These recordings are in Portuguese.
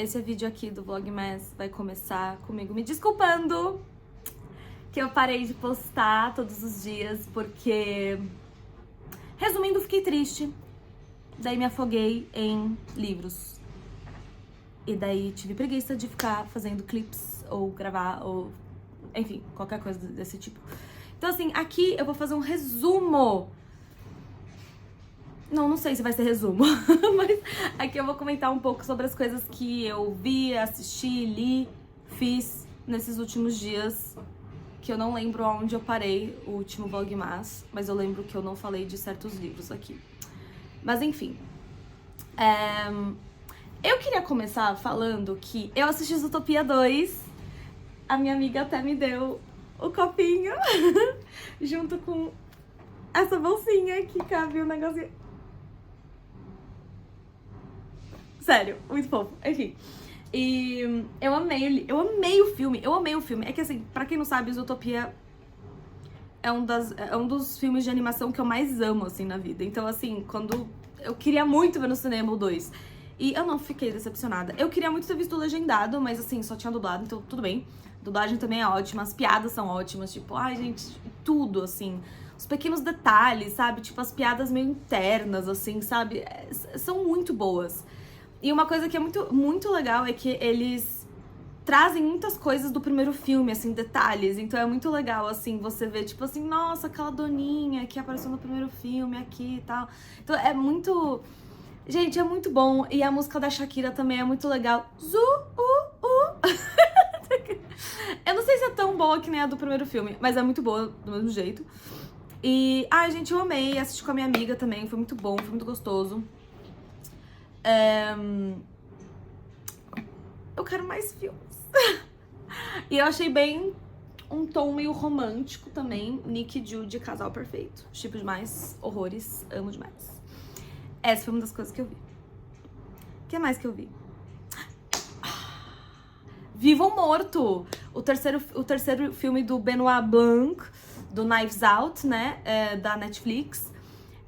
esse vídeo aqui do Vlogmas vai começar comigo me desculpando que eu parei de postar todos os dias porque, resumindo, fiquei triste. Daí me afoguei em livros. E daí tive preguiça de ficar fazendo clips ou gravar ou, enfim, qualquer coisa desse tipo. Então assim, aqui eu vou fazer um resumo. Não sei se vai ser resumo, mas aqui eu vou comentar um pouco sobre as coisas que eu vi, assisti, li, fiz nesses últimos dias, que eu não lembro onde eu parei o último Vlogmas, mas eu lembro que eu não falei de certos livros aqui. Mas enfim, eu queria começar falando que eu assisti Zootopia 2, a minha amiga até me deu o copinho, junto com essa bolsinha que cabe o negocinho. Sério, muito fofo. Enfim. E eu amei o filme. É que assim, pra quem não sabe, Zootopia é um dos filmes de animação que eu mais amo, assim, na vida. Então, assim, quando eu queria muito ver no cinema o 2. E eu não fiquei decepcionada. Eu queria muito ter visto o legendado, mas assim, só tinha dublado, então tudo bem. A dublagem também é ótima, as piadas são ótimas, tipo, ai, gente, tudo, assim. Os pequenos detalhes, sabe? Tipo, as piadas meio internas, assim, sabe? São muito boas. E uma coisa que é muito legal é que eles trazem muitas coisas do primeiro filme, assim, detalhes. Então é muito legal, assim, você ver, tipo assim, nossa, aquela doninha que apareceu no primeiro filme aqui e tal. Então é muito... Gente, é muito bom. E a música da Shakira também é muito legal. Eu não sei se é tão boa que nem a do primeiro filme, mas é muito boa do mesmo jeito. E, ai, gente, eu amei. Assisti com a minha amiga também. Foi muito bom, foi muito gostoso. Eu quero mais filmes. E eu achei bem um tom meio romântico também. Nick e Judy, casal perfeito. Tipo demais, horrores, amo demais. Essa foi uma das coisas que eu vi. O que mais que eu vi? Vivo ou Morto! O terceiro filme do Benoit Blanc, do Knives Out, né? Da Netflix.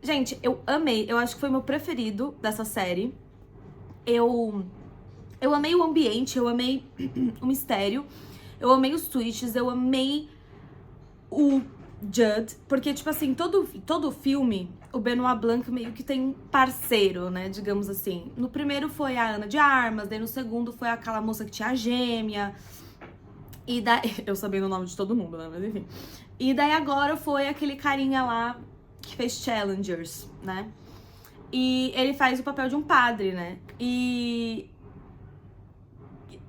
Gente, eu amei. Eu acho que foi meu preferido dessa série. Eu amei o ambiente, eu amei o mistério, eu amei os twists, eu amei o Judd, porque, tipo assim, todo filme, o Benoit Blanc meio que tem um parceiro, né, digamos assim. No primeiro foi a Ana de Armas, daí no segundo foi aquela moça que tinha a gêmea, e daí... Eu sabendo o nome de todo mundo, né, mas enfim. E daí agora foi aquele carinha lá que fez Challengers, né. E ele faz o papel de um padre, né? E...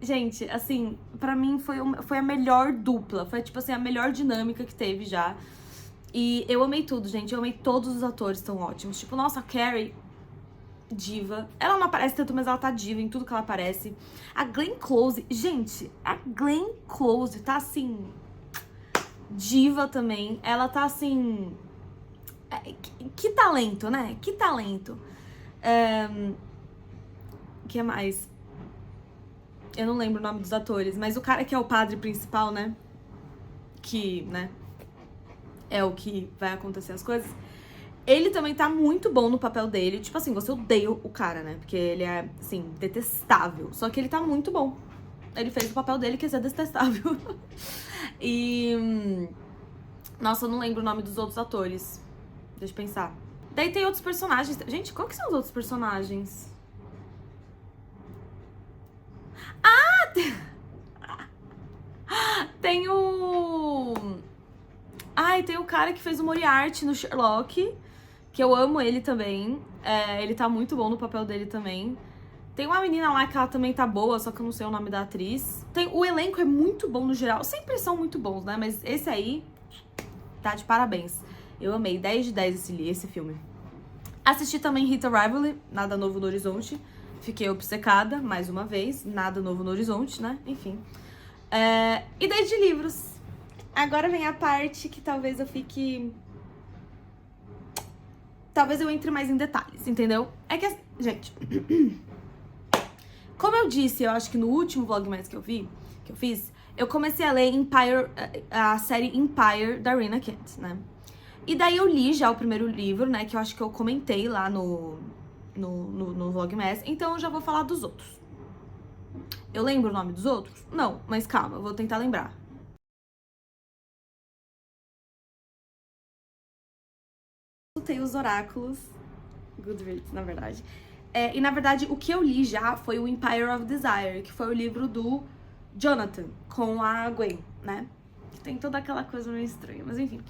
Gente, assim, pra mim foi a melhor dupla. Foi, tipo assim, a melhor dinâmica que teve já. E eu amei tudo, gente. Eu amei todos os atores, tão ótimos. Tipo, nossa, a Carrie, diva. Ela não aparece tanto, mas ela tá diva em tudo que ela aparece. A Glenn Close, gente, a Glenn Close tá, assim, diva também. Ela tá, assim... Que talento, né? Que talento. Que mais? Eu não lembro o nome dos atores, mas o cara que é o padre principal, né? Que, né? É o que vai acontecer as coisas. Ele também tá muito bom no papel dele. Tipo assim, você odeia o cara, né? Porque ele é, assim, detestável. Só que ele tá muito bom. Ele fez o papel dele, que é ser detestável. E... Nossa, eu não lembro o nome dos outros atores. Deixa eu pensar. Daí tem outros personagens. Gente, qual que são os outros personagens? Tem o... Ai, tem o cara que fez o Moriarty no Sherlock, que eu amo ele também. Ele tá muito bom no papel dele também. Tem uma menina lá que ela também tá boa, só que eu não sei o nome da atriz. O elenco é muito bom no geral. Sempre são muito bons, né? Mas esse aí tá de parabéns. Eu amei. 10 de 10 esse filme. Assisti também Rita Rivalry, Nada Novo no Horizonte. Fiquei obcecada, mais uma vez. Nada novo no horizonte, né? Enfim. E daí de livros. Agora vem a parte que talvez eu fique... Talvez eu entre mais em detalhes, entendeu? É que, gente... Como eu disse, eu acho que no último Vlogmas que eu fiz, eu comecei a ler a série Empire, da Rina Kent, né? E daí eu li já o primeiro livro, né? Que eu acho que eu comentei lá no Vlogmas. Então eu já vou falar dos outros. Eu lembro o nome dos outros? Não, mas calma, eu vou tentar lembrar. Tem os oráculos, Goodreads, na verdade. E, na verdade, o que eu li já foi o Empire of Desire, que foi o livro do Jonathan, com a Gwen, né? Que tem toda aquela coisa meio estranha, mas enfim.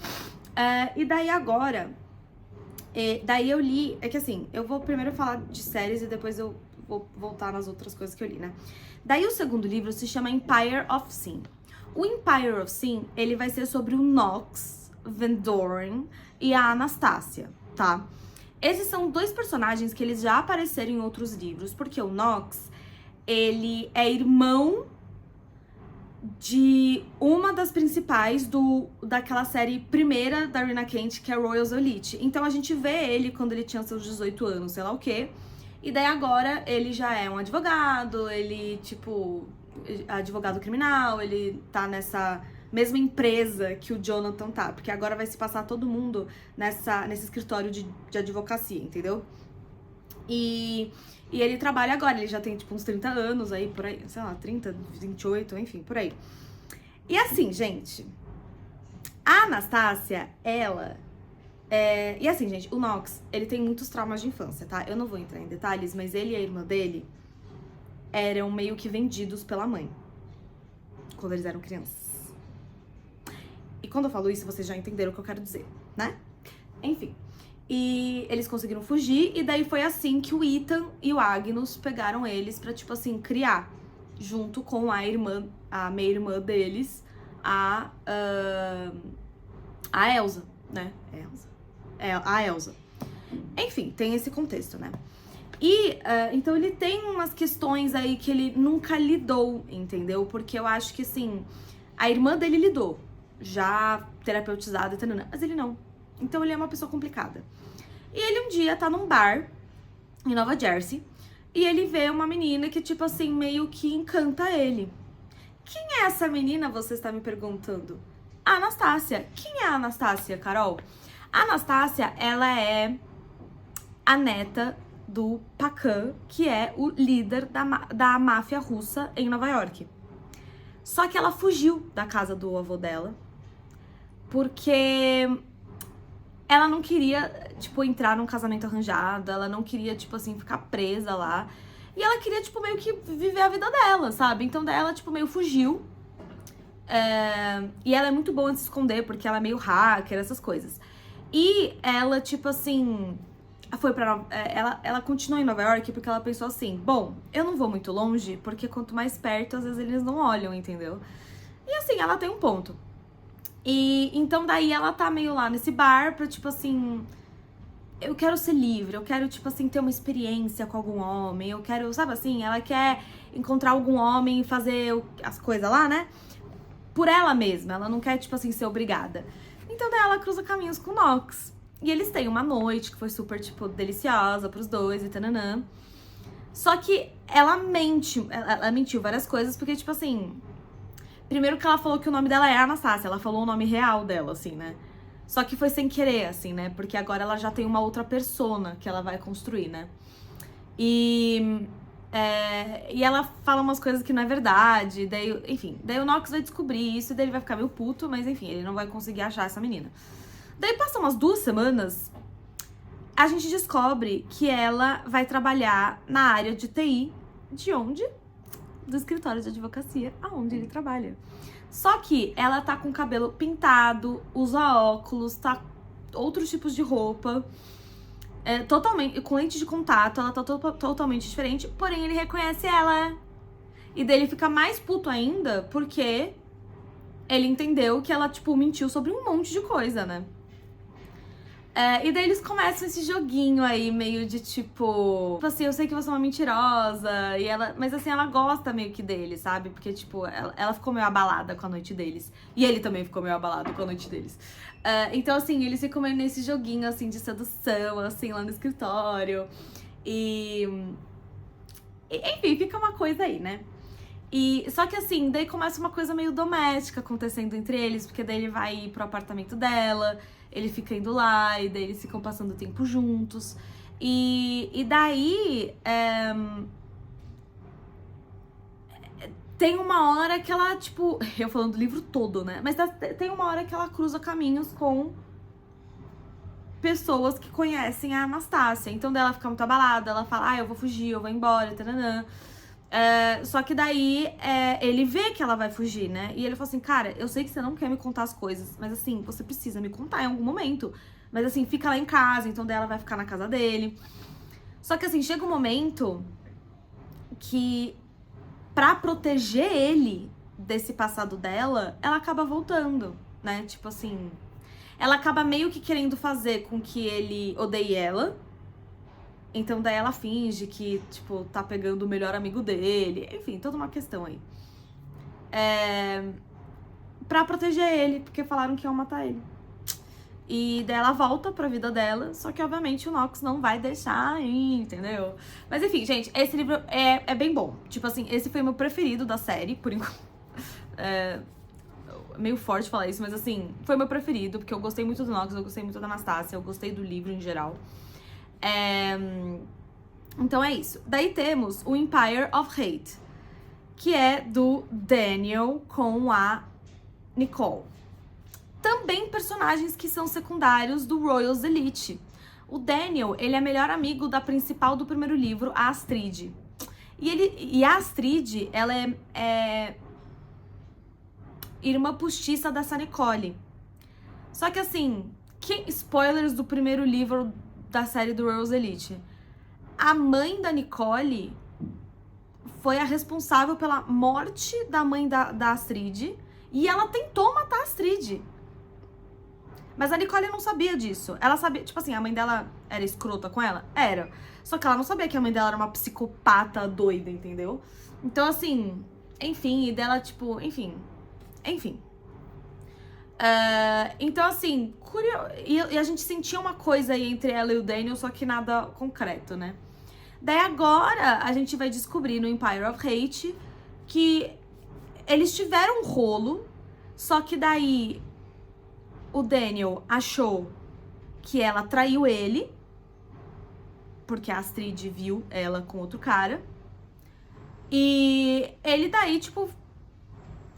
E daí agora, daí eu li, é que assim, eu vou primeiro falar de séries e depois eu vou voltar nas outras coisas que eu li, né? Daí o segundo livro se chama Empire of Sin. O Empire of Sin, ele vai ser sobre o Nox, Van Doren e a Anastasia, tá? Esses são dois personagens que eles já apareceram em outros livros, porque o Nox, ele é irmão de uma das principais daquela série primeira da Rina Kent, que é Royals Elite. Então a gente vê ele quando ele tinha seus 18 anos, sei lá o quê. E daí agora ele já é um advogado, ele, tipo, advogado criminal, ele tá nessa mesma empresa que o Jonathan tá, porque agora vai se passar todo mundo nesse escritório de advocacia, entendeu? E ele trabalha agora, ele já tem, tipo, uns 30 anos aí, por aí, sei lá, 30, 28, enfim, por aí. E assim, gente, a Anastasia, ela... E assim, gente, o Nox, ele tem muitos traumas de infância, tá? Eu não vou entrar em detalhes, mas ele e a irmã dele eram meio que vendidos pela mãe quando eles eram crianças. E quando eu falo isso, vocês já entenderam o que eu quero dizer, né? Enfim. E eles conseguiram fugir, e daí foi assim que o Ethan e o Agnus pegaram eles pra, tipo assim, criar. Junto com a meia-irmã deles, a Elsa, né? A Elsa. Enfim, tem esse contexto, né? E, então ele tem umas questões aí que ele nunca lidou, entendeu? Porque eu acho que, assim, a irmã dele lidou, já terapeutizada, mas ele não. Então ele é uma pessoa complicada. E ele um dia tá num bar em Nova Jersey e ele vê uma menina que, tipo assim, meio que encanta ele. Quem é essa menina, você está me perguntando? A Anastasia. Quem é a Anastasia, Carol? A Anastasia, ela é a neta do Pacan, que é o líder da máfia russa em Nova York. Só que ela fugiu da casa do avô dela porque ela não queria, tipo, entrar num casamento arranjado, ela não queria, tipo assim, ficar presa lá. E ela queria, tipo, meio que viver a vida dela, sabe? Então daí ela, tipo, meio fugiu. E ela é muito boa de se esconder, porque ela é meio hacker, essas coisas. E ela, tipo assim, ela continuou em Nova York porque ela pensou assim, bom, eu não vou muito longe, porque quanto mais perto, às vezes eles não olham, entendeu? E assim, ela tem um ponto. E então daí ela tá meio lá nesse bar pra, tipo assim, eu quero ser livre, eu quero, tipo assim, ter uma experiência com algum homem, eu quero, sabe assim, ela quer encontrar algum homem e fazer as coisas lá, né? Por ela mesma, ela não quer, tipo assim, ser obrigada. Então daí ela cruza caminhos com o Nox. E eles têm uma noite que foi super, tipo, deliciosa pros dois e tananã. Só que ela mentiu várias coisas, porque, tipo assim... Primeiro que ela falou que o nome dela é Anastasia, ela falou o nome real dela, assim, né? Só que foi sem querer, assim, né? Porque agora ela já tem uma outra persona que ela vai construir, né? E ela fala umas coisas que não é verdade, daí, enfim, daí o Nox vai descobrir isso, daí ele vai ficar meio puto, mas enfim, ele não vai conseguir achar essa menina. Daí passam umas 2 semanas, a gente descobre que ela vai trabalhar na área de TI, de onde? Do escritório de advocacia, aonde ele trabalha. Só que ela tá com o cabelo pintado, usa óculos, tá outros tipos de roupa, totalmente, com lente de contato, ela tá totalmente diferente, porém ele reconhece ela. E daí ele fica mais puto ainda, porque ele entendeu que ela, tipo, mentiu sobre um monte de coisa, né? E daí eles começam esse joguinho aí, meio de tipo assim, eu sei que você é uma mentirosa, mas assim, ela gosta meio que dele, sabe? Porque, tipo, ela ficou meio abalada com a noite deles. E ele também ficou meio abalado com a noite deles. Então, assim, eles ficam meio nesse joguinho, assim, de sedução, assim, lá no escritório. Enfim, fica uma coisa aí, né? Só que assim, daí começa uma coisa meio doméstica acontecendo entre eles, porque daí ele vai ir pro apartamento dela, ele fica indo lá, e daí eles ficam passando tempo juntos. E daí, tem uma hora que ela, tipo... Eu falando do livro todo, né? Mas tem uma hora que ela cruza caminhos com pessoas que conhecem a Anastácia. Então, dela fica muito abalada, ela fala, eu vou fugir, eu vou embora, taranã. Só que daí, ele vê que ela vai fugir, né? E ele fala assim, cara, eu sei que você não quer me contar as coisas, mas assim, você precisa me contar em algum momento. Mas assim, fica lá em casa, então daí ela vai ficar na casa dele. Só que assim, chega um momento que, pra proteger ele desse passado dela, ela acaba voltando, né? Tipo assim, ela acaba meio que querendo fazer com que ele odeie ela. Então daí ela finge que, tipo, tá pegando o melhor amigo dele. Enfim, toda uma questão aí. Pra proteger ele, porque falaram que iam matar ele. E daí ela volta pra vida dela, só que obviamente o Knox não vai deixar aí, entendeu? Mas enfim, gente, esse livro é bem bom. Tipo assim, esse foi o meu preferido da série, por enquanto. Meio forte falar isso, mas assim, foi o meu preferido, porque eu gostei muito do Knox, eu gostei muito da Anastácia, eu gostei do livro em geral. Então é isso. Daí temos o Empire of Hate, que é do Daniel com a Nicole. Também personagens que são secundários do Royals Elite. O Daniel, ele é melhor amigo da principal do primeiro livro, a Astrid. E a Astrid, ela é irmã postiça dessa Nicole. Só que assim, spoilers do primeiro livro da série do Royals Elite. A mãe da Nicole foi a responsável pela morte da mãe da Astrid. E ela tentou matar a Astrid. Mas a Nicole não sabia disso. Ela sabia, tipo assim, a mãe dela era escrota com ela? Era. Só que ela não sabia que a mãe dela era uma psicopata doida, entendeu? Então, assim, enfim, e dela, tipo, enfim. Então, assim, e a gente sentia uma coisa aí entre ela e o Daniel, só que nada concreto, né? Daí agora a gente vai descobrir no Empire of Hate que eles tiveram um rolo, só que daí o Daniel achou que ela traiu ele, porque a Astrid viu ela com outro cara. E ele daí, tipo,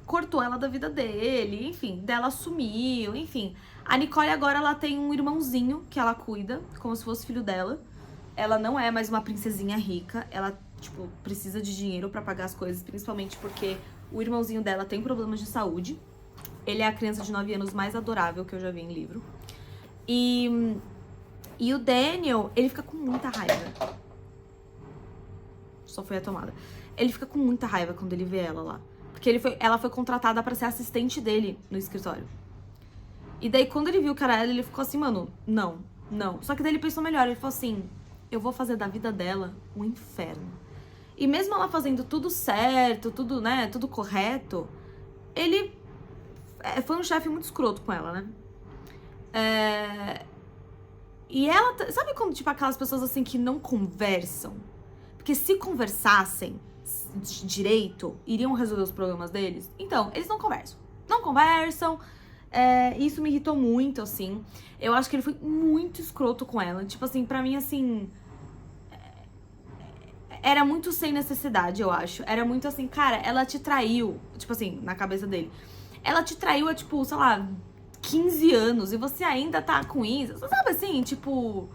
cortou ela da vida dele, enfim, dela sumiu, enfim. A Nicole agora, ela tem um irmãozinho que ela cuida, como se fosse filho dela. Ela não é mais uma princesinha rica, ela, tipo, precisa de dinheiro pra pagar as coisas, principalmente porque o irmãozinho dela tem problemas de saúde. Ele é a criança de 9 anos mais adorável que eu já vi em livro. E o Daniel, ele fica com muita raiva. Só foi a tomada. Ele fica com muita raiva quando ele vê ela lá. Porque ela foi contratada pra ser assistente dele no escritório. E daí, quando ele viu que era ela, ele ficou assim, mano, não. Só que daí ele pensou melhor, ele falou assim, eu vou fazer da vida dela um inferno. E mesmo ela fazendo tudo certo, tudo, né, tudo correto, ele foi um chefe muito escroto com ela, né? E ela, sabe quando, tipo, aquelas pessoas assim que não conversam? Porque se conversassem direito, iriam resolver os problemas deles? Então, eles não conversam. Não conversam. Isso me irritou muito, assim. Eu acho que ele foi muito escroto com ela. Tipo assim, pra mim, assim... Era muito sem necessidade, eu acho. Era muito assim, cara, ela te traiu. Tipo assim, na cabeça dele. Ela te traiu há, tipo, sei lá, 15 anos. E você ainda tá com isso. Sabe assim, tipo...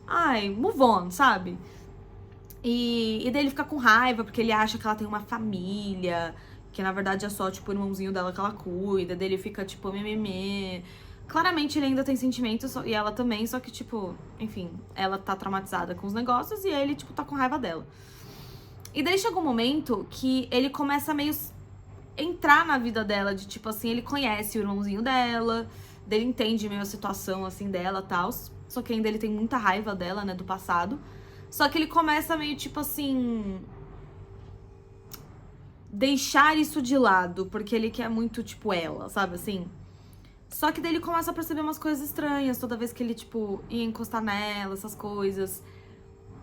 Ai, move on, sabe? E daí ele fica com raiva porque ele acha que ela tem uma família, que na verdade é só, tipo, o irmãozinho dela que ela cuida. Daí ele fica, tipo, mimimi. Claramente ele ainda tem sentimentos, e ela também, só que, tipo, enfim, ela tá traumatizada com os negócios e ele, tipo, tá com raiva dela. E daí chega um momento que ele começa a meio entrar na vida dela, de tipo assim, ele conhece o irmãozinho dela, dele entende meio a situação, assim, dela e tal. Só que ainda ele tem muita raiva dela, né, do passado. Só que ele começa meio, tipo assim... deixar isso de lado, porque ele quer muito, tipo, ela, sabe, assim? Só que daí ele começa a perceber umas coisas estranhas toda vez que ele, tipo, ia encostar nela, essas coisas.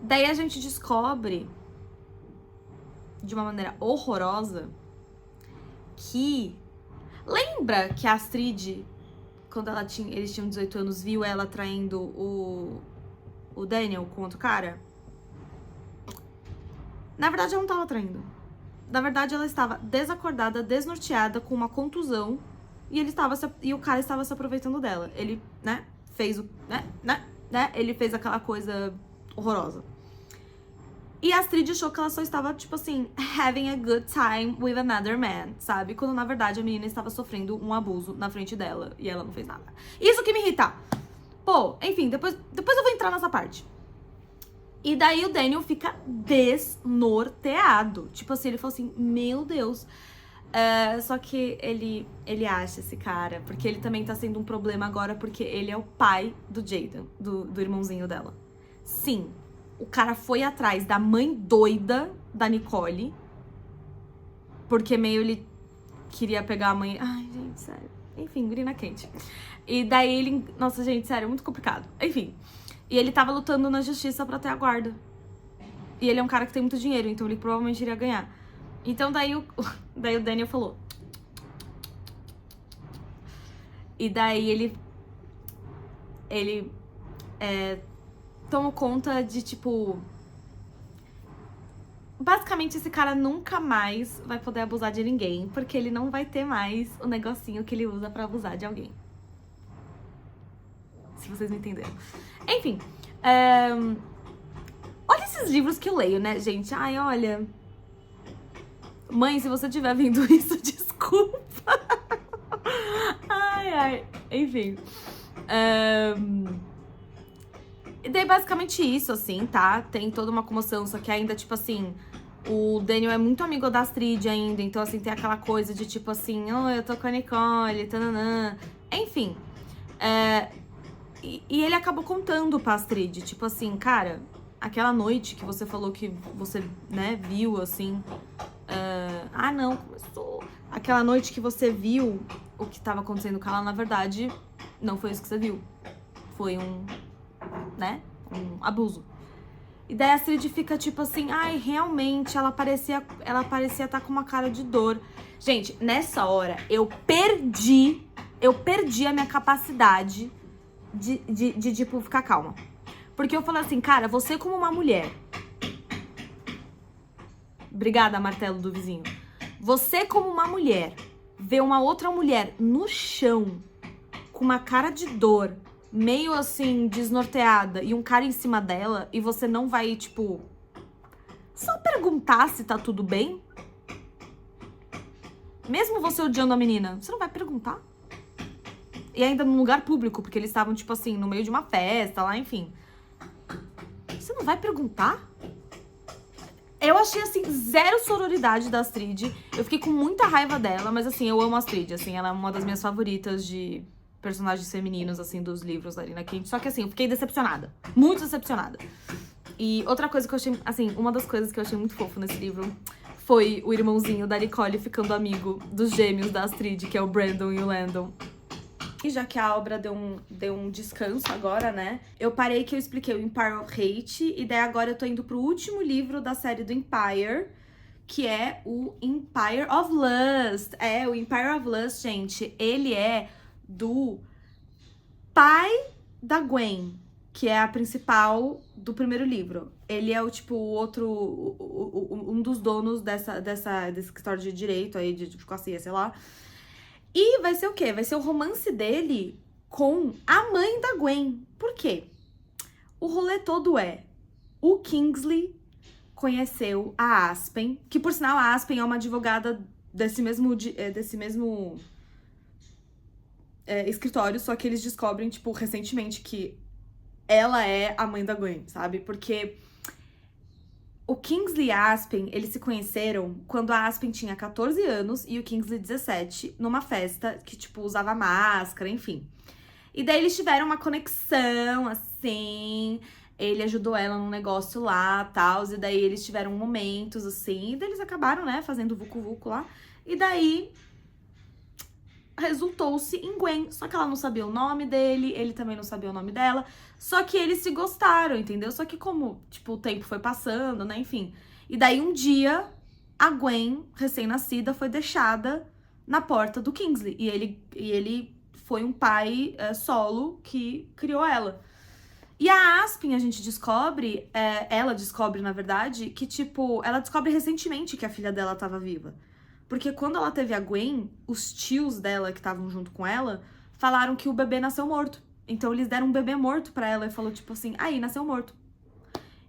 Daí a gente descobre, de uma maneira horrorosa, que... Lembra que a Astrid, quando eles tinham 18 anos, viu ela traindo o Daniel com outro cara? Na verdade, ela não tava traindo. Na verdade, ela estava desacordada, desnorteada, com uma contusão. E o cara estava se aproveitando dela. Ele, né, fez o... Ele fez aquela coisa horrorosa. E a Astrid achou que ela só estava, tipo assim, having a good time with another man, sabe? Quando, na verdade, a menina estava sofrendo um abuso na frente dela e ela não fez nada. Isso que me irrita. Pô, enfim, depois eu vou entrar nessa parte. E daí o Daniel fica desnorteado. Tipo assim, ele falou assim, meu Deus. Só que ele acha esse cara, porque ele também tá sendo um problema agora, porque ele é o pai do Jaden, do irmãozinho dela. Sim, o cara foi atrás da mãe doida da Nicole, porque meio ele queria pegar a mãe... Ai, gente, sério. Enfim, urina quente. E daí ele... Nossa, gente, sério, muito complicado. Enfim. E ele tava lutando na justiça pra ter a guarda. E ele é um cara que tem muito dinheiro, então ele provavelmente iria ganhar. Então daí o Daniel falou. E daí ele tomou conta de, tipo... Basicamente, esse cara nunca mais vai poder abusar de ninguém, porque ele não vai ter mais o negocinho que ele usa pra abusar de alguém. Se vocês me entenderam. Enfim, olha esses livros que eu leio, né, gente? Ai, olha... Mãe, se você estiver vendo isso, desculpa. Ai. Enfim. E daí, basicamente isso, assim, tá? Tem toda uma comoção, só que ainda, tipo assim... O Daniel é muito amigo da Astrid ainda, então, assim, tem aquela coisa de, tipo assim... Oh, eu tô com a Nicole, tananã... Enfim. E ele acabou contando pra Astrid, tipo assim, cara... Aquela noite que você falou que você, né, viu, assim... não, começou... Aquela noite que você viu o que tava acontecendo com ela, na verdade, não foi isso que você viu. Foi um abuso. E daí a Astrid fica tipo assim, ai, realmente, ela parecia estar com uma cara de dor. Gente, nessa hora, eu perdi a minha capacidade de tipo, ficar calma. Porque eu falei assim, cara, você como uma mulher... Obrigada, martelo do vizinho. Você como uma mulher, vê uma outra mulher no chão, com uma cara de dor, meio assim, desnorteada, e um cara em cima dela, e você não vai, tipo, só perguntar se tá tudo bem? Mesmo você odiando a menina, você não vai perguntar? E ainda num lugar público, porque eles estavam, tipo assim, no meio de uma festa lá, enfim. Você não vai perguntar? Eu achei, assim, zero sororidade da Astrid. Eu fiquei com muita raiva dela, mas, assim, eu amo a Astrid, assim, ela é uma das minhas favoritas de personagens femininos, assim, dos livros da Lina Kent. Só que, assim, eu fiquei decepcionada. Muito decepcionada. E outra coisa que eu achei, assim, uma das coisas que eu achei muito fofo nesse livro foi o irmãozinho da Nicole ficando amigo dos gêmeos da Astrid, que é o Brandon e o Landon. E já que a obra deu um descanso agora, né? Eu parei que eu expliquei o Empire of Hate, e daí agora eu tô indo pro último livro da série do Empire, que é o Empire of Lust. O Empire of Lust, gente, ele é do pai da Gwen, que é a principal do primeiro livro. Ele é o, tipo, um dos donos desse escritório de direito aí, de advocacia, sei lá. E vai ser o quê? Vai ser o romance dele com a mãe da Gwen. Por quê? O rolê todo o Kingsley conheceu a Aspen, que por sinal a Aspen é uma advogada desse mesmo escritório, só que eles descobrem, tipo, recentemente que ela é a mãe da Gwen, sabe? Porque o Kingsley e a Aspen, eles se conheceram quando a Aspen tinha 14 anos e o Kingsley 17, numa festa que, tipo, usava máscara, enfim. E daí eles tiveram uma conexão, assim, ele ajudou ela num negócio lá, tal, e daí eles tiveram momentos, assim, e daí eles acabaram, né, fazendo vucu-vucu lá, e daí resultou-se em Gwen, só que ela não sabia o nome dele, ele também não sabia o nome dela, só que eles se gostaram, entendeu? Só que como, tipo, o tempo foi passando, né, enfim. E daí um dia, a Gwen, recém-nascida, foi deixada na porta do Kingsley, e ele foi um pai solo que criou ela. E a Aspen, a gente descobre, ela descobre, na verdade, que, tipo, ela descobre recentemente que a filha dela tava viva. Porque quando ela teve a Gwen, os tios dela que estavam junto com ela falaram que o bebê nasceu morto. Então eles deram um bebê morto pra ela e falou, tipo assim, aí, nasceu morto.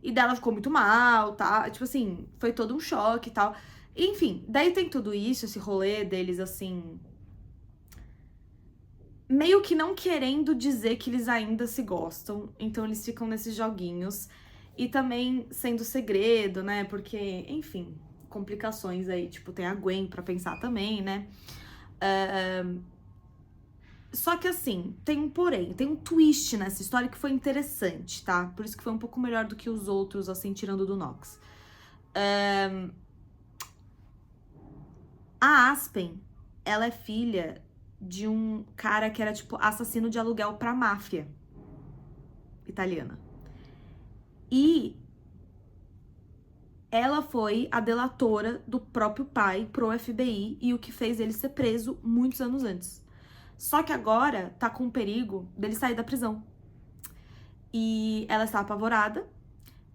E dela ficou muito mal, tá? Tipo assim, foi todo um choque e tal. Enfim, daí tem tudo isso, esse rolê deles, assim, meio que não querendo dizer que eles ainda se gostam, então eles ficam nesses joguinhos. E também sendo segredo, né? Porque, enfim, complicações aí, tipo, tem a Gwen pra pensar também, né? Só que assim, tem um porém, tem um twist nessa história que foi interessante, tá? Por isso que foi um pouco melhor do que os outros, assim, tirando do Nox. A Aspen, ela é filha de um cara que era, tipo, assassino de aluguel pra máfia italiana. E ela foi a delatora do próprio pai pro FBI e o que fez ele ser preso muitos anos antes. Só que agora tá com o perigo dele sair da prisão. E ela está apavorada.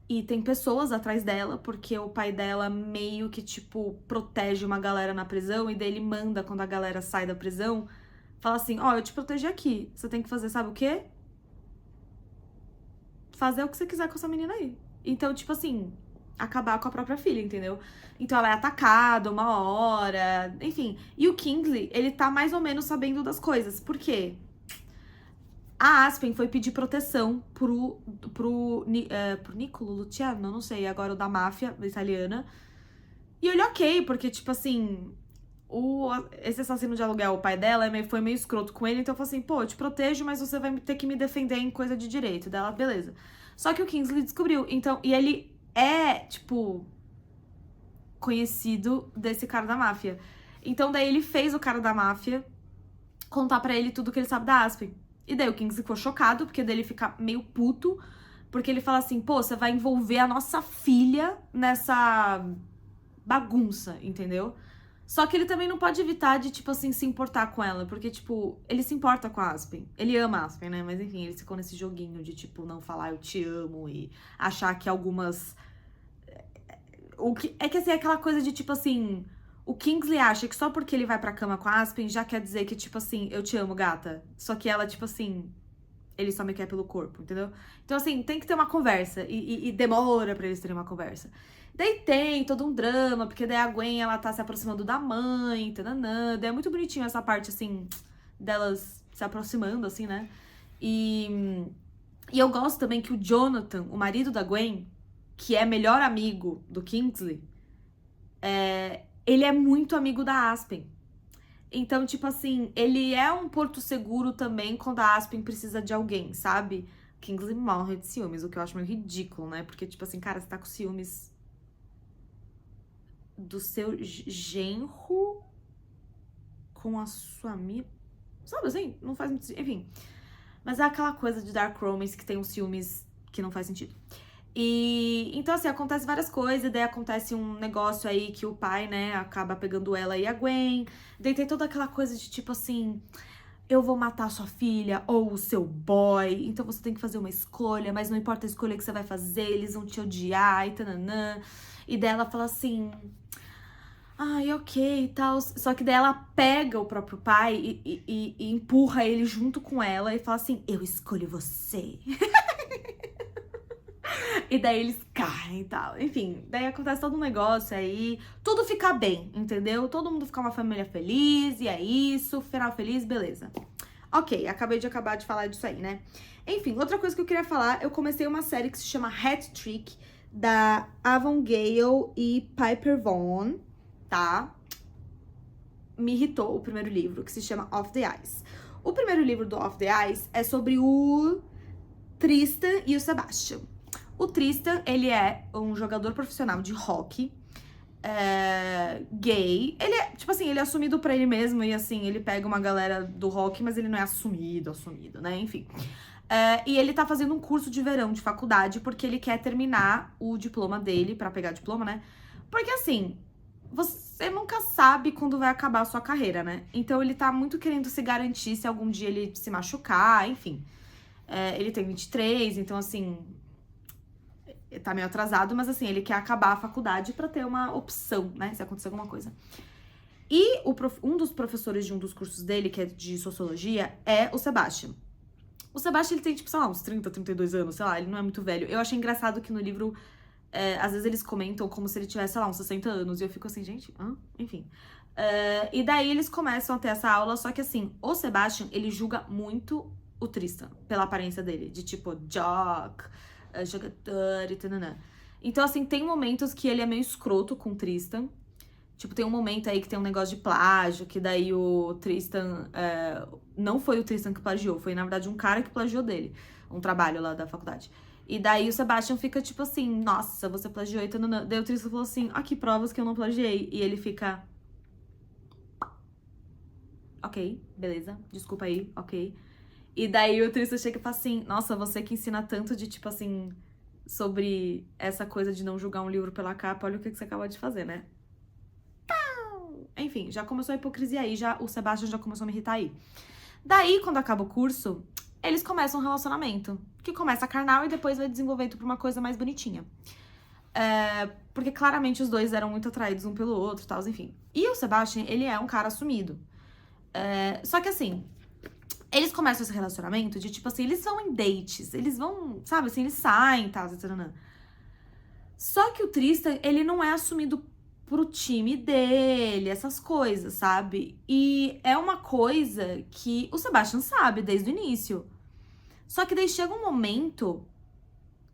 E tem pessoas atrás dela, porque o pai dela meio que, tipo, protege uma galera na prisão. E daí ele manda, quando a galera sai da prisão, fala assim, ó, eu te protegi aqui. Você tem que fazer, sabe o quê? Fazer o que você quiser com essa menina aí. Então, tipo assim, acabar com a própria filha, entendeu? Então ela é atacada uma hora, enfim. E o Kingsley, ele tá mais ou menos sabendo das coisas. Por quê? A Aspen foi pedir proteção pro Niccolo Luciano, não sei, agora o da máfia italiana. E ele ok, porque, tipo assim, esse assassino de aluguel, o pai dela, foi meio escroto com ele, então eu falei assim, pô, eu te protejo, mas você vai ter que me defender em coisa de direito. Dela, beleza. Só que o Kingsley descobriu, então, e ele é, tipo, conhecido desse cara da máfia. Então daí ele fez o cara da máfia contar pra ele tudo que ele sabe da Aspen. E daí o Kingsley ficou chocado, porque daí ele fica meio puto, porque ele fala assim, pô, você vai envolver a nossa filha nessa bagunça, entendeu? Só que ele também não pode evitar de, tipo assim, se importar com ela, porque, tipo, ele se importa com a Aspen. Ele ama a Aspen, né? Mas enfim, ele ficou nesse joguinho de, tipo, não falar eu te amo e achar que algumas... É que, assim, é aquela coisa de, tipo assim... O Kingsley acha que só porque ele vai pra cama com a Aspen já quer dizer que, tipo assim, eu te amo, gata. Só que ela, tipo assim, ele só me quer pelo corpo, entendeu? Então, assim, tem que ter uma conversa. E demora pra eles terem uma conversa. Daí tem todo um drama, porque daí a Gwen, ela tá se aproximando da mãe, tananã. Daí é muito bonitinho essa parte, assim, delas se aproximando, assim, né? E eu gosto também que o Jonathan, o marido da Gwen, que é melhor amigo do Kingsley, ele é muito amigo da Aspen. Então, tipo assim, ele é um porto seguro também quando a Aspen precisa de alguém, sabe? Kingsley morre de ciúmes, o que eu acho meio ridículo, né? Porque, tipo assim, cara, você tá com ciúmes do seu genro com a sua amiga. Sabe assim? Não faz muito sentido. Enfim. Mas é aquela coisa de Dark Romance que tem uns ciúmes que não faz sentido. E então, assim, acontece várias coisas, daí acontece um negócio aí que o pai, né, acaba pegando ela e a Gwen. Daí tem toda aquela coisa de tipo assim, eu vou matar sua filha ou o seu boy, então você tem que fazer uma escolha, mas não importa a escolha que você vai fazer, eles vão te odiar e tananã. E daí ela fala assim, ai, ok e tal. Só que daí ela pega o próprio pai e empurra ele junto com ela e fala assim, eu escolho você. E daí eles caem e tal. Enfim, daí acontece todo um negócio aí. Tudo fica bem, entendeu? Todo mundo fica uma família feliz, e é isso. Final feliz, beleza. Ok, acabei de falar disso aí, né? Enfim, outra coisa que eu queria falar, eu comecei uma série que se chama Hat Trick, da Avon Gale e Piper Vaughn, tá? Me irritou o primeiro livro, que se chama Off the Ice. O primeiro livro do Off the Ice é sobre o Tristan e o Sebastian. O Tristan, ele é um jogador profissional de hockey, gay. Ele é, tipo assim, ele é assumido pra ele mesmo e, assim, ele pega uma galera do hockey, mas ele não é assumido, né? Enfim. E ele tá fazendo um curso de verão de faculdade porque ele quer terminar o diploma dele, pra pegar diploma, né? Porque, assim, você nunca sabe quando vai acabar a sua carreira, né? Então ele tá muito querendo se garantir se algum dia ele se machucar, enfim. Ele tem 23, então assim, tá meio atrasado, mas assim, ele quer acabar a faculdade pra ter uma opção, né, se acontecer alguma coisa. E um dos professores de um dos cursos dele, que é de sociologia, é o Sebastian. O Sebastian, ele tem, tipo, sei lá, uns 30, 32 anos, sei lá, ele não é muito velho. Eu achei engraçado que no livro, às vezes eles comentam como se ele tivesse, sei lá, uns 60 anos. E eu fico assim, gente, enfim. E daí eles começam a ter essa aula, só que assim, o Sebastian, ele julga muito o Tristan, pela aparência dele. De tipo, jock, jogador e tananã. Então, assim, tem momentos que ele é meio escroto com o Tristan. Tipo, tem um momento aí que tem um negócio de plágio, que daí o Tristan... não foi o Tristan que plagiou, foi, na verdade, um cara que plagiou dele. Um trabalho lá da faculdade. E daí o Sebastian fica, tipo assim, nossa, você plagiou e tananã. Daí o Tristan falou assim, aqui provas que eu não plagiei. E ele fica... Ok, beleza, desculpa aí, ok. E daí o Tristan chega e fala assim, nossa, você que ensina tanto de, tipo assim, sobre essa coisa de não julgar um livro pela capa, olha o que você acabou de fazer, né? Enfim, já começou a hipocrisia aí, o Sebastian já começou a me irritar aí. Daí, quando acaba o curso, eles começam um relacionamento, que começa carnal e depois vai desenvolvendo pra uma coisa mais bonitinha. Porque claramente os dois eram muito atraídos um pelo outro e tal, enfim. E o Sebastian, ele é um cara assumido. Só que assim, eles começam esse relacionamento de tipo assim, eles vão em dates, eles vão, sabe assim, eles saem e tal, etc. Só que o Tristan, ele não é assumido pro time dele, essas coisas, sabe? E é uma coisa que o Sebastian sabe desde o início. Só que daí chega um momento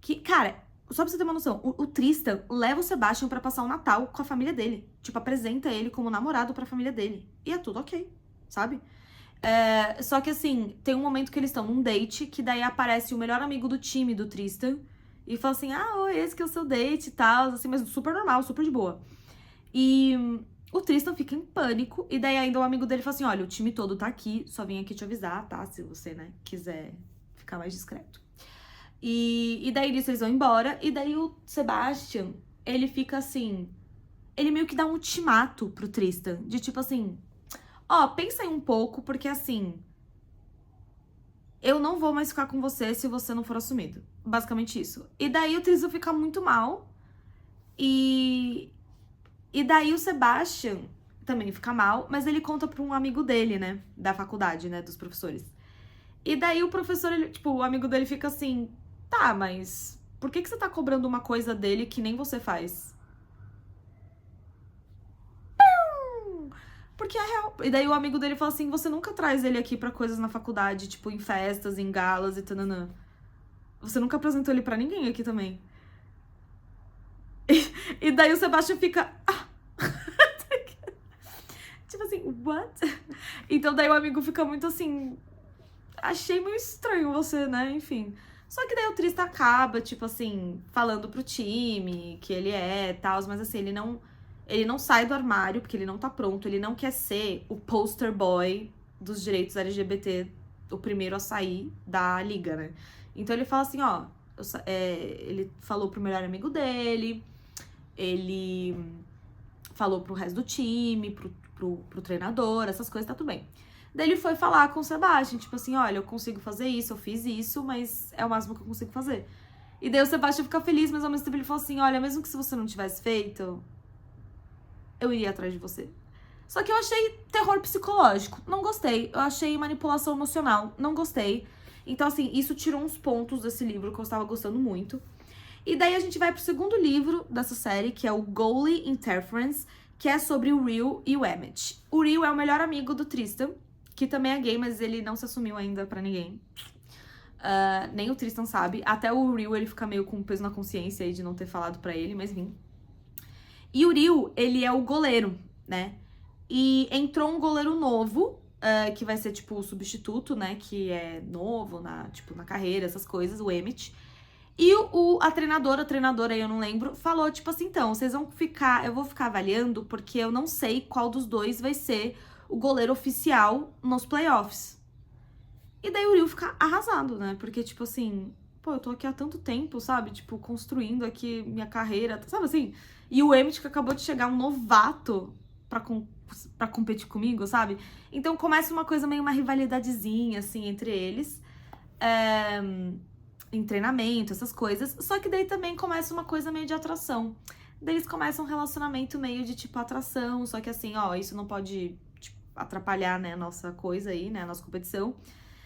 que, cara, só pra você ter uma noção, o Tristan leva o Sebastian pra passar o Natal com a família dele. Tipo, apresenta ele como namorado pra família dele. E é tudo ok, sabe? Só que assim, tem um momento que eles estão num date, que daí aparece o melhor amigo do time do Tristan e fala assim, oi, esse que é o seu date e tal, assim, mas super normal, super de boa. E o Tristan fica em pânico, e daí ainda o amigo dele fala assim, olha, o time todo tá aqui, só vim aqui te avisar, tá? Se você, né, quiser ficar mais discreto. E daí eles vão embora, e daí o Sebastian, ele fica assim, ele meio que dá um ultimato pro Tristan, de tipo assim, pensa aí um pouco, porque assim, eu não vou mais ficar com você se você não for assumido. Basicamente isso. E daí o Tristan fica muito mal, e daí o Sebastian também fica mal, mas ele conta pra um amigo dele, né? Da faculdade, né? Dos professores. E daí o professor, o amigo dele fica assim, tá, mas por que você tá cobrando uma coisa dele que nem você faz? Porque é real. E daí o amigo dele fala assim, você nunca traz ele aqui pra coisas na faculdade, tipo, em festas, em galas e tananã. Você nunca apresentou ele pra ninguém aqui também. E daí o Sebastian fica... tipo assim, what? Então daí o amigo fica muito assim... Achei meio estranho você, né? Enfim. Só que daí o Tristan acaba, tipo assim, falando pro time que ele é e tal, mas assim, ele não sai do armário, porque ele não tá pronto, ele não quer ser o poster boy dos direitos LGBT, o primeiro a sair da liga, né? Então ele fala assim, ele falou pro melhor amigo dele, ele falou pro resto do time, pro treinador, essas coisas, tá tudo bem. Daí ele foi falar com o Sebastian, tipo assim, olha, eu consigo fazer isso, eu fiz isso, mas é o máximo que eu consigo fazer. E daí o Sebastian fica feliz, mas ao mesmo tempo ele falou assim, olha, mesmo que se você não tivesse feito, eu iria atrás de você. Só que eu achei terror psicológico, não gostei. Eu achei manipulação emocional, não gostei. Então, assim, isso tirou uns pontos desse livro que eu estava gostando muito. E daí a gente vai pro segundo livro dessa série, que é o Goalie Interference, que é sobre o Ryu e o Emmett. O Ryu é o melhor amigo do Tristan, que também é gay, mas ele não se assumiu ainda pra ninguém. Nem o Tristan sabe. Até o Ryu, ele fica meio com peso na consciência aí de não ter falado pra ele, mas enfim. E o Ryu, ele é o goleiro, né? E entrou um goleiro novo, que vai ser, tipo, o substituto, né? Que é novo na carreira, essas coisas, o Emmett. E a treinadora aí, eu não lembro, falou, tipo assim, então, vocês vão ficar... Eu vou ficar avaliando porque eu não sei qual dos dois vai ser o goleiro oficial nos playoffs. E daí o Ryu fica arrasado, né? Porque, tipo assim, eu tô aqui há tanto tempo, sabe? Tipo, construindo aqui minha carreira, sabe assim? E o Emmett que acabou de chegar, um novato pra competir comigo, sabe? Então começa uma coisa meio uma rivalidadezinha, assim, entre eles. em treinamento, essas coisas. Só que daí também começa uma coisa meio de atração. Daí eles começam um relacionamento meio de, tipo, atração. Só que assim, ó, isso não pode, tipo, atrapalhar, né, a nossa coisa aí, né, a nossa competição.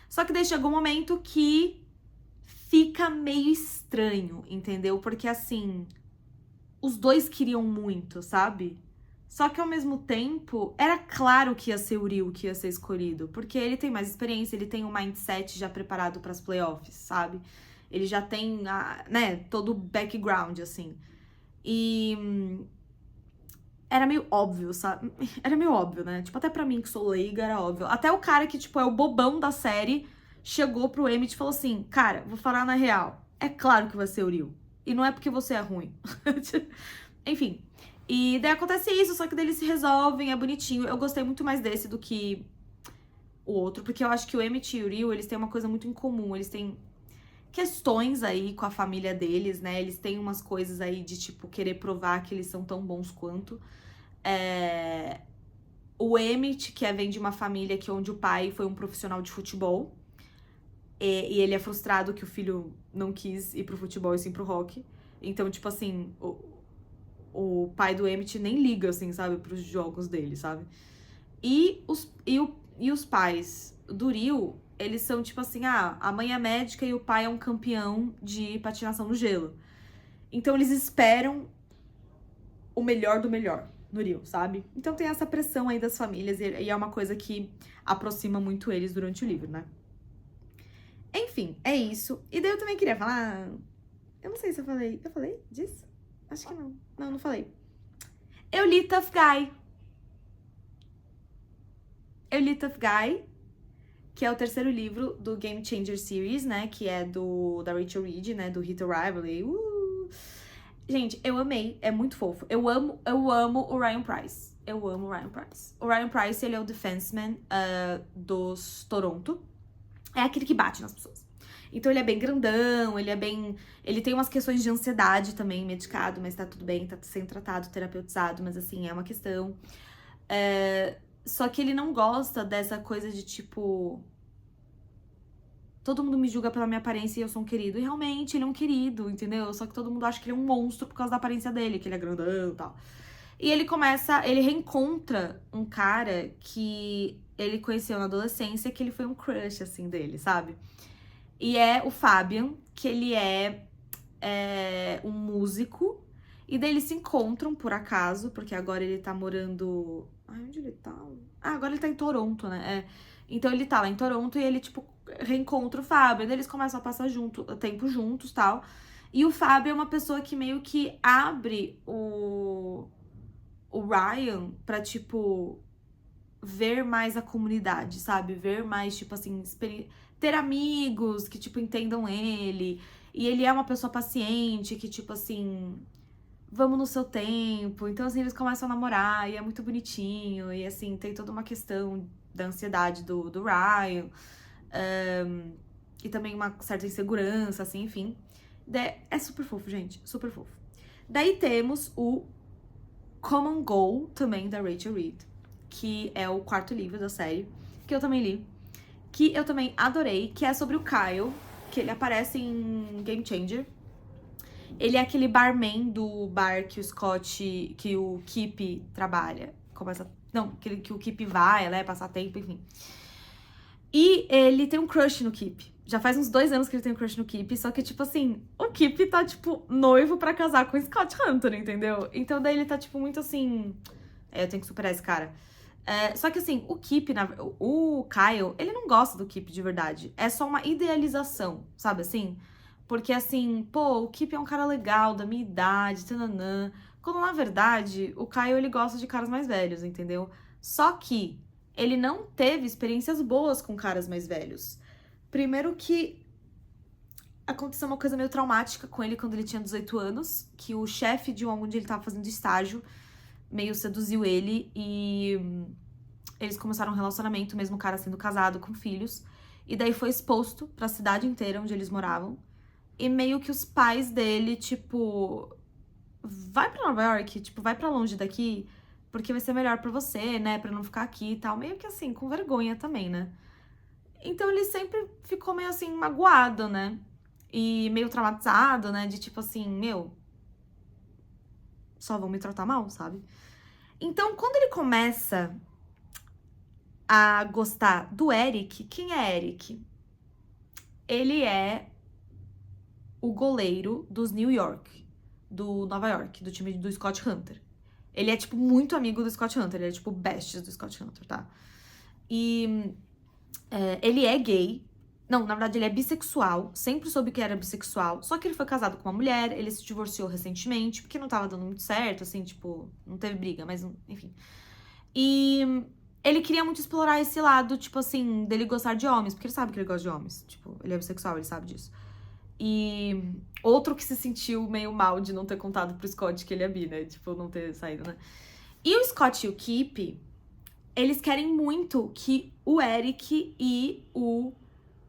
Só que daí chegou um momento que fica meio estranho, entendeu? Porque assim, os dois queriam muito, sabe? Só que ao mesmo tempo, era claro que ia ser o Ryu que ia ser escolhido, porque ele tem mais experiência, ele tem um mindset já preparado para as playoffs, sabe? Ele já tem, né, todo o background, assim. E era meio óbvio, sabe? Era meio óbvio, né? Tipo, até pra mim que sou leiga, era óbvio. Até o cara que, tipo, é o bobão da série, chegou pro Emmett e falou assim, cara, vou falar na real, é claro que vai ser o Ryu. E não é porque você é ruim. Enfim. E daí acontece isso, só que daí eles se resolvem, é bonitinho. Eu gostei muito mais desse do que o outro, porque eu acho que o Emmett e o Ryu, eles têm uma coisa muito em comum. Eles têm questões aí com a família deles, né? Eles têm umas coisas aí de, tipo, querer provar que eles são tão bons quanto. O Emmett, que vem de uma família que onde o pai foi um profissional de futebol. E ele é frustrado que o filho não quis ir pro futebol e sim pro rock. Então, tipo assim, o pai do Emmett nem liga, assim, sabe, pros jogos dele, sabe? E os pais do Ryu, eles são tipo assim, a mãe é médica e o pai é um campeão de patinação no gelo. Então eles esperam o melhor do melhor no Ryu, sabe? Então tem essa pressão aí das famílias e é uma coisa que aproxima muito eles durante o livro, né? Enfim, é isso. E daí eu também queria falar... Eu não sei se eu falei... Eu falei disso? Acho que não. Não, não falei. Eu li Tough Guy. Eu li Tough Guy, que é o terceiro livro do Game Changer Series, né? Que é da Rachel Reed, né? Do Hit the Rivalry. Gente, eu amei. É muito fofo. Eu amo o Ryan Price. Eu amo o Ryan Price. O Ryan Price, ele é o defenseman dos Toronto. É aquele que bate nas pessoas. Então ele é bem grandão, ele é bem... Ele tem umas questões de ansiedade também, medicado, mas tá tudo bem, tá sendo tratado, terapeutizado, mas assim, é uma questão. Só que ele não gosta dessa coisa de tipo... Todo mundo me julga pela minha aparência e eu sou um querido. E realmente, ele é um querido, entendeu? Só que todo mundo acha que ele é um monstro por causa da aparência dele, que ele é grandão e tal. E ele reencontra um cara que ele conheceu na adolescência, que ele foi um crush, assim, dele, sabe? E é o Fabian, que ele é um músico. E daí eles se encontram, por acaso, porque agora ele tá morando... Ai, onde ele tá? Agora ele tá em Toronto, né? Então ele tá lá em Toronto e ele, tipo, reencontra o Fábio. Daí eles começam a passar tempo juntos e tal. E o Fábio é uma pessoa que meio que abre o Ryan pra, tipo, ver mais a comunidade, sabe? Ver mais, tipo assim, ter amigos que, tipo, entendam ele. E ele é uma pessoa paciente, que, tipo assim, vamos no seu tempo. Então, assim, eles começam a namorar e é muito bonitinho. E, assim, tem toda uma questão da ansiedade do Ryan. E também uma certa insegurança, assim, enfim. É super fofo, gente. Super fofo. Daí temos o Common Goal, também, da Rachel Reed, que é o quarto livro da série, que eu também li, que eu também adorei, que é sobre o Kyle, que ele aparece em Game Changer. Ele é aquele barman do bar que o Kip trabalha. Que o Kip vai, né, passar tempo, enfim. E ele tem um crush no Kip. Já faz uns 2 anos que ele tem um crush no Kip, só que, tipo assim, o Kip tá, tipo, noivo pra casar com o Scott Hunter, entendeu? Então daí ele tá, tipo, muito assim... eu tenho que superar esse cara. Só que assim, o Kyle, ele não gosta do Kip de verdade. É só uma idealização, sabe assim? Porque assim, pô, o Kip é um cara legal, da minha idade, tananã. Quando na verdade, o Kyle, ele gosta de caras mais velhos, entendeu? Só que ele não teve experiências boas com caras mais velhos. Primeiro que aconteceu uma coisa meio traumática com ele quando ele tinha 18 anos, que o chefe de onde ele tava fazendo estágio meio seduziu ele e eles começaram um relacionamento, mesmo o cara sendo casado com filhos. E daí foi exposto pra cidade inteira onde eles moravam. E meio que os pais dele, tipo, vai pra Nova York, tipo, vai pra longe daqui, porque vai ser melhor pra você, né, pra não ficar aqui e tal. Meio que assim, com vergonha também, né? Então ele sempre ficou meio assim, magoado, né? E meio traumatizado, né? De tipo assim, meu, só vão me tratar mal, sabe? Então, quando ele começa a gostar do Eric, quem é Eric? Ele é o goleiro dos New York, do Nova York, do time do Scott Hunter. Ele é, tipo, muito amigo do Scott Hunter, ele é, tipo, besties do Scott Hunter, tá? E ele é gay. Não, na verdade, ele é bissexual. Sempre soube que era bissexual. Só que ele foi casado com uma mulher, ele se divorciou recentemente, porque não tava dando muito certo, assim, tipo, não teve briga, mas enfim. E ele queria muito explorar esse lado, tipo assim, dele gostar de homens, porque ele sabe que ele gosta de homens. Tipo, ele é bissexual, ele sabe disso. E outro que se sentiu meio mal de não ter contado pro Scott que ele é bi, né? Tipo, não ter saído, né? E o Scott e o Kip, eles querem muito que o Eric e o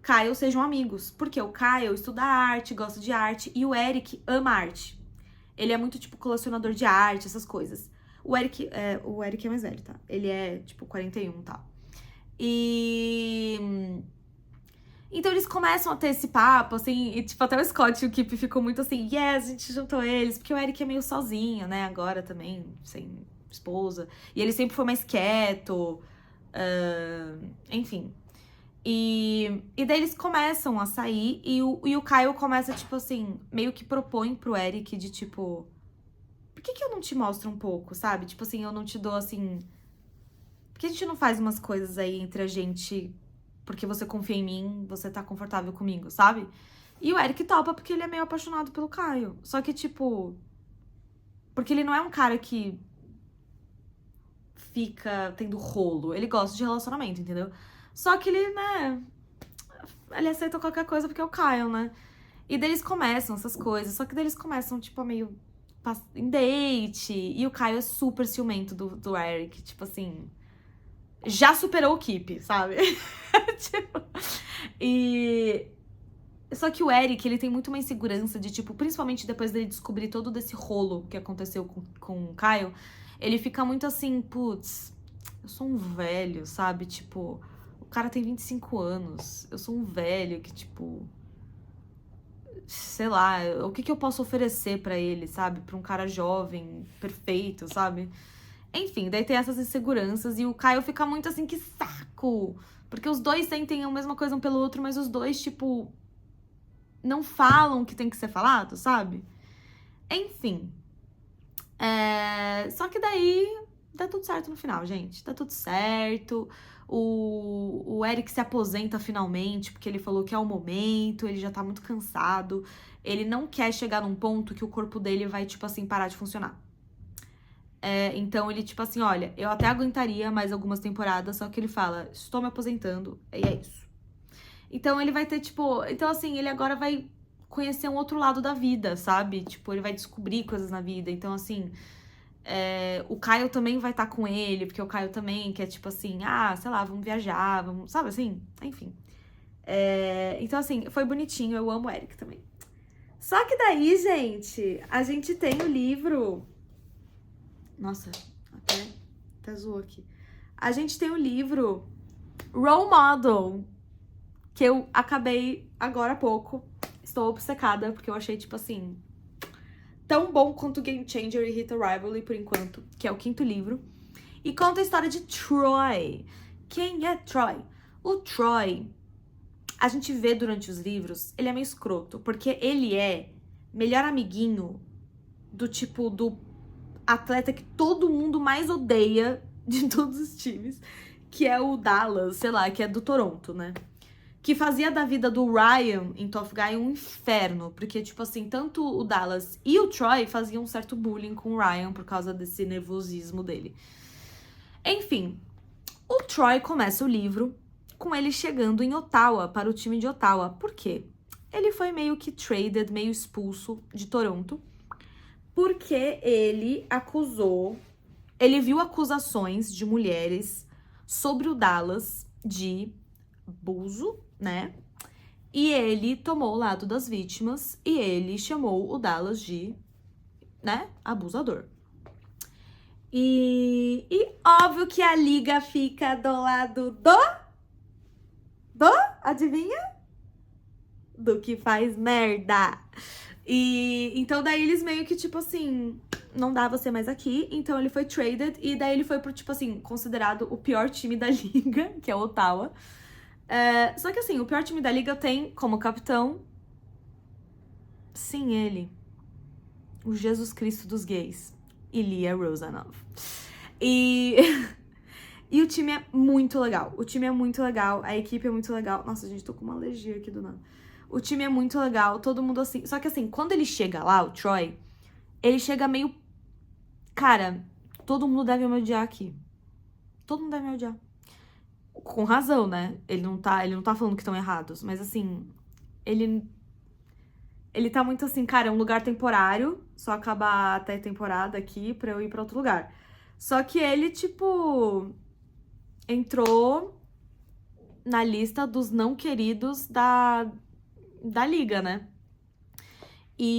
Kyle sejam amigos. Porque o Kyle estuda arte, gosta de arte, e o Eric ama arte. Ele é muito, tipo, colecionador de arte, essas coisas. O Eric é mais velho, tá? Ele é, tipo, 41 e tal. E... Então eles começam a ter esse papo, assim, e tipo, até o Scott e o Kip ficou muito assim, yes, a gente juntou eles, porque o Eric é meio sozinho, né, agora também, sem esposa. E ele sempre foi mais quieto, enfim. E daí eles começam a sair e o Kyle começa, tipo assim, meio que propõe pro Eric de tipo, por que eu não te mostro um pouco, sabe? Tipo assim, eu não te dou assim. Por que a gente não faz umas coisas aí entre a gente porque você confia em mim, você tá confortável comigo, sabe? E o Eric topa porque ele é meio apaixonado pelo Caio. Só que, tipo. Porque ele não é um cara que fica tendo rolo. Ele gosta de relacionamento, entendeu? Só que ele, né. Ele aceita qualquer coisa porque é o Caio, né? E daí eles começam essas coisas. Só que daí eles começam, tipo, a meio. Em date. E o Caio é super ciumento do Eric. Tipo assim. Já superou o Kip, sabe? Tipo, e. Só que o Eric, ele tem muito uma insegurança de, tipo, principalmente depois dele descobrir todo desse rolo que aconteceu com o Kyle, ele fica muito assim, putz, eu sou um velho, sabe? Tipo, o cara tem 25 anos, eu sou um velho que, tipo, sei lá, o que eu posso oferecer pra ele, sabe? Pra um cara jovem, perfeito, sabe? Enfim, daí tem essas inseguranças e o Kyle fica muito assim, que saco! Porque os dois sentem a mesma coisa um pelo outro, mas os dois, tipo, não falam o que tem que ser falado, sabe? Enfim. Só que daí dá tudo certo no final, gente. Dá tudo certo. O Eric se aposenta finalmente, porque ele falou que é o momento, ele já tá muito cansado. Ele não quer chegar num ponto que o corpo dele vai, tipo assim, parar de funcionar. Então ele, tipo assim, olha, eu até aguentaria mais algumas temporadas, só que ele fala, estou me aposentando, e é isso. Então ele vai ter, tipo. Então, assim, ele agora vai conhecer um outro lado da vida, sabe? Tipo, ele vai descobrir coisas na vida. Então, assim. O Caio também vai estar com ele, porque o Caio também quer, tipo assim, sei lá, vamos viajar, vamos. Sabe assim? Enfim. Então, assim, foi bonitinho. Eu amo o Eric também. Só que daí, gente, a gente tem o livro. Nossa, até zoou aqui. A gente tem o livro Role Model, que eu acabei agora há pouco. Estou obcecada, porque eu achei, tipo assim, tão bom quanto Game Changer e Hit a Rivalry, por enquanto, que é o 5º livro. E conta a história de Troy. Quem é Troy? O Troy, a gente vê durante os livros, ele é meio escroto, porque ele é melhor amiguinho do tipo, do atleta que todo mundo mais odeia de todos os times, que é o Dallas, sei lá, que é do Toronto, né? Que fazia da vida do Ryan em Tough Guy um inferno, porque, tipo assim, tanto o Dallas e o Troy faziam um certo bullying com o Ryan por causa desse nervosismo dele. Enfim, o Troy começa o livro com ele chegando em Ottawa, para o time de Ottawa. Por quê? Ele foi meio que traded, meio expulso de Toronto, porque ele viu acusações de mulheres sobre o Dallas de abuso, né? E ele tomou o lado das vítimas e ele chamou o Dallas de, né, abusador. E óbvio que a liga fica do lado Adivinha? Do que faz merda. E então daí eles meio que, tipo assim, não dá você mais aqui. Então ele foi traded e daí ele foi pro, tipo assim, considerado o pior time da liga, que é o Ottawa. Só que assim, o pior time da liga tem como capitão, sim, ele, o Jesus Cristo dos gays, Ilya Rozanov. E o time é muito legal. O time é muito legal, a equipe é muito legal. Nossa, gente, tô com uma alergia aqui do nada. O time é muito legal, todo mundo assim. Só que assim, quando ele chega lá, o Troy, ele chega meio... Cara, todo mundo deve me odiar aqui. Todo mundo deve me odiar. Com razão, né? Ele não tá falando que estão errados. Mas assim, ele tá muito assim, cara, é um lugar temporário. Só acabar até a temporada aqui pra eu ir pra outro lugar. Só que ele, tipo... entrou na lista dos não queridos da liga, né?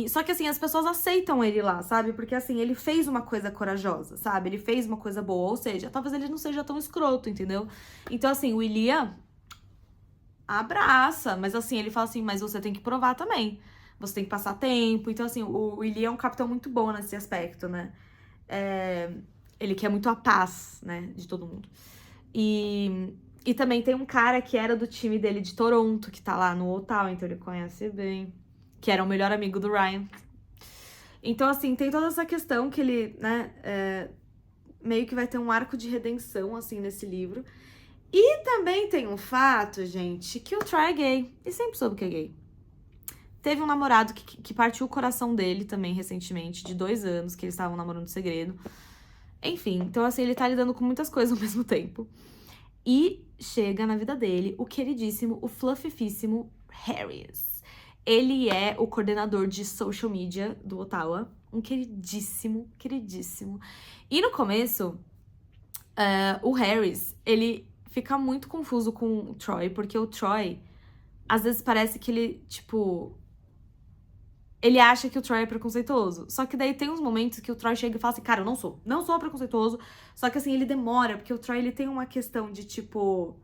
Só que assim, as pessoas aceitam ele lá, sabe? Porque assim, ele fez uma coisa corajosa, sabe? Ele fez uma coisa boa, ou seja, talvez ele não seja tão escroto, entendeu? Então assim, o Ilya abraça, mas assim, ele fala assim, mas você tem que provar também. Você tem que passar tempo. Então assim, o Ilya é um capitão muito bom nesse aspecto, né? Ele quer muito a paz, né, de todo mundo. E também tem um cara que era do time dele de Toronto, que tá lá no Ottawa, então ele conhece bem. Que era o melhor amigo do Ryan. Então, assim, tem toda essa questão que ele, né, meio que vai ter um arco de redenção, assim, nesse livro. E também tem um fato, gente, que o Troy é gay. E sempre soube que é gay. Teve um namorado que partiu o coração dele também, recentemente, de 2 anos, que eles estavam namorando de segredo. Enfim, então, assim, ele tá lidando com muitas coisas ao mesmo tempo. E chega na vida dele o queridíssimo, o fluffifíssimo Harris. Ele é o coordenador de social media do Ottawa. Um queridíssimo, queridíssimo. E no começo, o Harris, ele fica muito confuso com o Troy, porque o Troy, às vezes parece que ele, tipo... Ele acha que o Troy é preconceituoso. Só que daí tem uns momentos que o Troy chega e fala assim, cara, eu não sou preconceituoso. Só que assim, ele demora, porque o Troy, ele tem uma questão de, tipo...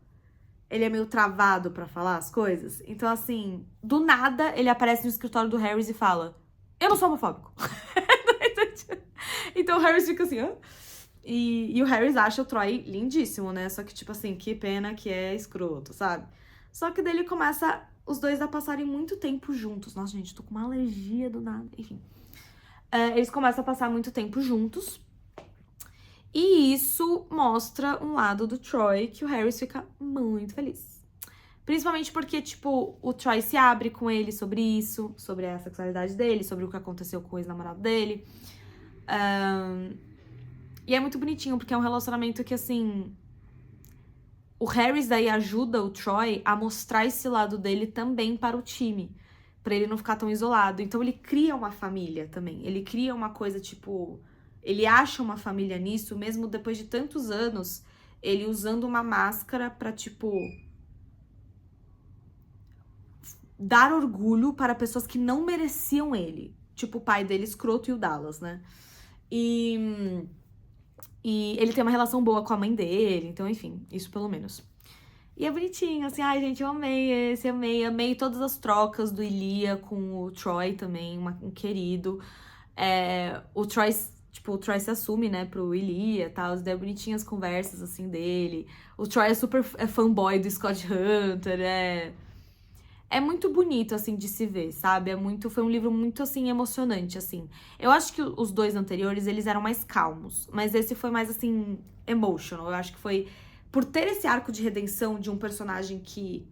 Ele é meio travado pra falar as coisas. Então, assim, do nada, ele aparece no escritório do Harris e fala, eu não sou homofóbico. Então o Harris fica assim, hã? E o Harris acha o Troy lindíssimo, né? Só que, tipo assim, que pena que é escroto, sabe? Só que daí ele começa os dois a passarem muito tempo juntos. Nossa, gente, tô com uma alergia do nada. Enfim. Eles começam a passar muito tempo juntos. E isso mostra um lado do Troy que o Harris fica muito feliz. Principalmente porque, tipo, o Troy se abre com ele sobre isso, sobre a sexualidade dele, sobre o que aconteceu com o ex-namorado dele. E é muito bonitinho, porque é um relacionamento que, assim... O Harris daí ajuda o Troy a mostrar esse lado dele também para o time. Pra ele não ficar tão isolado. Então ele cria uma família também. Ele cria uma coisa, tipo... Ele acha uma família nisso, mesmo depois de tantos anos, ele usando uma máscara pra, tipo... dar orgulho para pessoas que não mereciam ele. Tipo o pai dele, escroto, e o Dallas, né? E ele tem uma relação boa com a mãe dele, então, enfim, isso pelo menos. E é bonitinho, assim, ai, gente, eu amei esse, amei todas as trocas do Ilya com o Troy também, um querido. O Troy se assume, né, pro Ilya e tal, é bonitinhas as conversas, assim, dele. O Troy é super fanboy do Scott Hunter, É muito bonito, assim, de se ver, sabe? Foi um livro muito, assim, emocionante, assim. Eu acho que os 2 anteriores, eles eram mais calmos. Mas esse foi mais, assim, emotional. Eu acho que foi... Por ter esse arco de redenção de um personagem que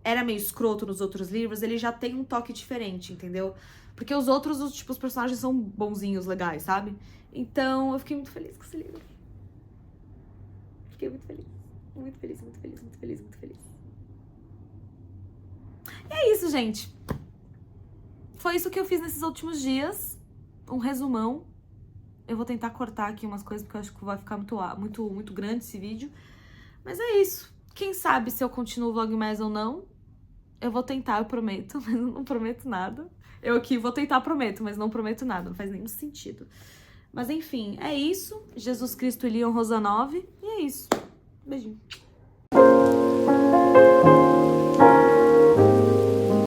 era meio escroto nos outros livros, ele já tem um toque diferente, entendeu? Porque os outros, os personagens são bonzinhos, legais, sabe? Então, eu fiquei muito feliz com esse livro. Fiquei muito feliz. Muito feliz, muito feliz, muito feliz, muito feliz. E é isso, gente. Foi isso que eu fiz nesses últimos dias. Um resumão. Eu vou tentar cortar aqui umas coisas, porque eu acho que vai ficar muito grande esse vídeo. Mas é isso. Quem sabe se eu continuo o Vlogmas ou não. Eu vou tentar, eu prometo, mas não prometo nada. Eu aqui vou tentar, prometo, mas não prometo nada. Não faz nenhum sentido. Mas enfim, é isso. Jesus Cristo e Leon Rozanov. E é isso. Beijinho.